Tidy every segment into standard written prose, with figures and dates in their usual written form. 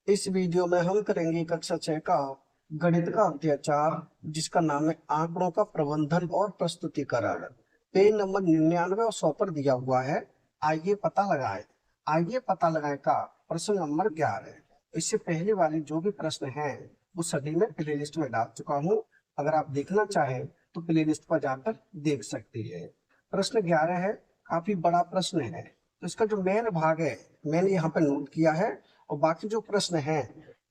इस वीडियो में हम करेंगे कक्षा 6 का गणित का अत्याचार, जिसका नाम है आंकड़ों का प्रबंधन और प्रस्तुतिकरण। पेज नंबर 99 और 100 पर दिया हुआ है। आइए पता लगाए का प्रश्न नंबर 11। इससे पहले वाले जो भी प्रश्न हैं वो सभी मैं प्ले लिस्ट में डाल चुका हूँ। अगर आप देखना चाहें तो प्ले लिस्ट पर जाकर देख सकती है। प्रश्न 11 है, काफी बड़ा प्रश्न है, तो इसका जो मेन भाग है मैंने यहाँ पे नोट किया है, और बाकी जो प्रश्न हैं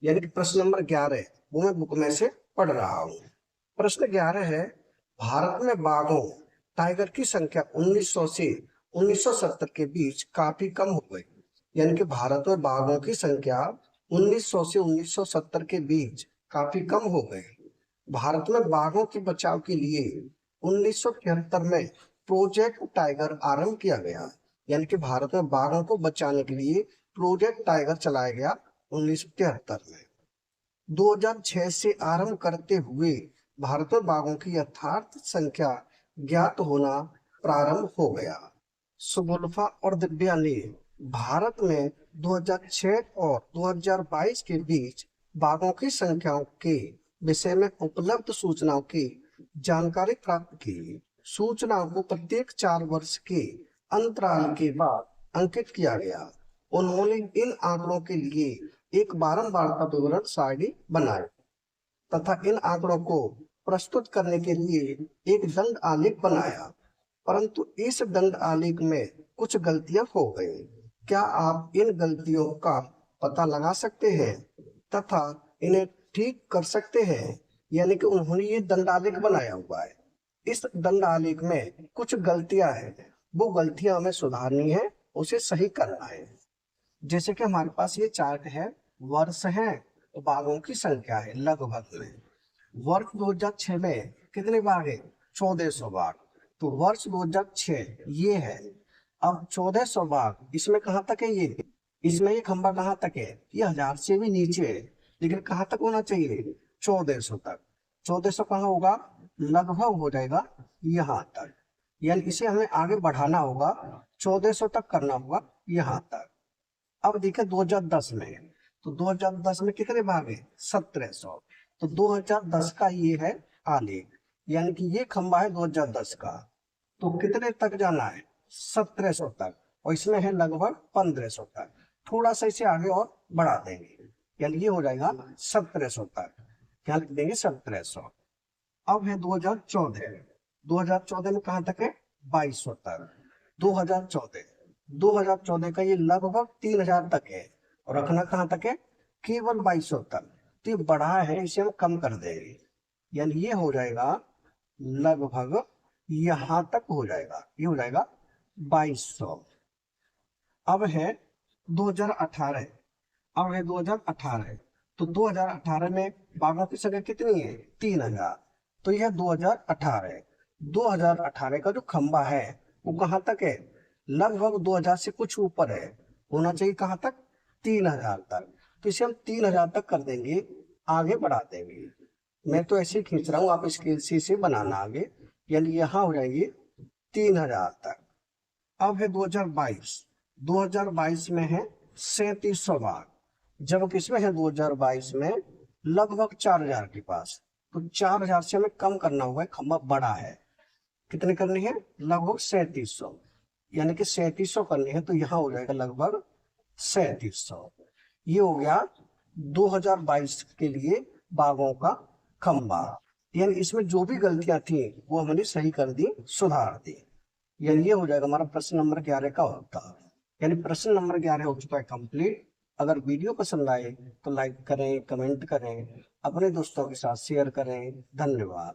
यानी कि प्रश्न नंबर 11 वो मैं बुक में से पढ़ रहा हूँ। प्रश्न 11 है, भारत में बाघों टाइगर की संख्या 1900 से 1970 के बीच काफी कम हो गई। यानी कि भारत में बाघों की संख्या 1900 से 1970 के बीच काफी कम हो गई। भारत में बाघों के बचाव के लिए 1973 में प्रोजेक्ट टाइगर आरंभ किया गया। यानी कि भारत में बाघों को बचाने के लिए प्रोजेक्ट टाइगर चलाया गया 1973 में। 2006 से आरंभ करते हुए भारत में बाघों की यथार्थ संख्या ज्ञात होना प्रारंभ हो गया। सुगुल्फा और दिव्या ने भारत में 2006 और 2022 के बीच बाघों की संख्याओं के विषय में उपलब्ध सूचनाओं की जानकारी प्राप्त की। सूचनाओं को प्रत्येक 4 वर्ष के अंतराल के बाद अंकित किया गया। उन्होंने इन आंकड़ों के लिए एक बारंबारता विवरण सारणी बनाई तथा इन आंकड़ों को प्रस्तुत करने के लिए एक दंड आलेख बनाया, परंतु इस दंड आलेख में कुछ गलतियां हो गई। क्या आप इन गलतियों का पता लगा सकते हैं तथा इन्हें ठीक कर सकते हैं? यानी कि उन्होंने ये दंड आलेख बनाया हुआ है, इस दंड आलेख में कुछ गलतियां हैं, वो गलतियां हमें सुधारनी है, उसे सही करना है। जैसे कि हमारे पास ये चार्ट है, वर्ष है, तो बाघों की संख्या है लगभग में। वर्ष 2006 में कितने बाघ है? 1400 बाघ। तो वर्ष 2006 ये है। अब 1400 बाघ, इसमें कहाँ तक है ये? इसमें ये खंबा कहाँ तक है? ये 1000 से भी नीचे है, लेकिन कहाँ तक होना चाहिए? 1400 तक। 1400 कहाँ होगा? लगभग हो जाएगा यहाँ तक। यानी इसे हमें आगे बढ़ाना होगा, 1400 तक करना होगा यहाँ तक। अब देखिए 2010 में, तो 2010 में कितने भाग है? 1700। तो 2010 का ये है आलेख, यानी कि ये खंबा है 2010 का, तो कितने तक जाना है? 1700 तक, और इसमें है लगभग 1500 तक। थोड़ा सा इसे आगे और बढ़ा देंगे, यानी ये हो जाएगा 1700 तक। क्या लिख देंगे? 1700। अब है 2014। 2014 में कहाँ तक है? 2200 तक। 2014 का ये लगभग 3000 तक है, और रखना कहाँ तक है? केवल 2200 तक। तो ये बढ़ा है, इसे हम कम कर देंगे, यानी ये हो जाएगा लगभग यहाँ तक हो जाएगा, ये हो जाएगा 2200। अब है 2018। अब है 2018, तो 2018 में बाघों की संख्या कितनी है? 3000। तो यह 2018। 2018 का जो खंबा है वो कहाँ तक है? लगभग 2000 से कुछ ऊपर है, होना चाहिए कहाँ तक? 3000 तक। तो इसे हम 3000 तक कर देंगे, आगे बढ़ा देंगे। मैं तो ऐसे ही खींच रहा हूँ, आप इसके से बनाना आगे, यानी यहाँ हो जाएंगे 3000 तक। अब है 2022। 2022 में है 3700 बाघ, जब किसमें है? 2022 में लगभग 4000 के पास। तो 4000 से हमें कम करना होगा, खंबा बड़ा है। कितने करनी है? लगभग 3700, यानी कि 3700 करनी है, तो यहाँ हो जाएगा लगभग 3700। ये हो गया 2022 के लिए बाघों का खंबा। यानी इसमें जो भी गलतियां थी वो हमने सही कर दी, सुधार दी। यानी ये हो जाएगा हमारा प्रश्न नंबर 11 का उत्तर। यानी प्रश्न नंबर 11 हो चुका है कंप्लीट। अगर वीडियो पसंद आए तो लाइक करें, कमेंट करें, अपने दोस्तों के साथ शेयर करें। धन्यवाद।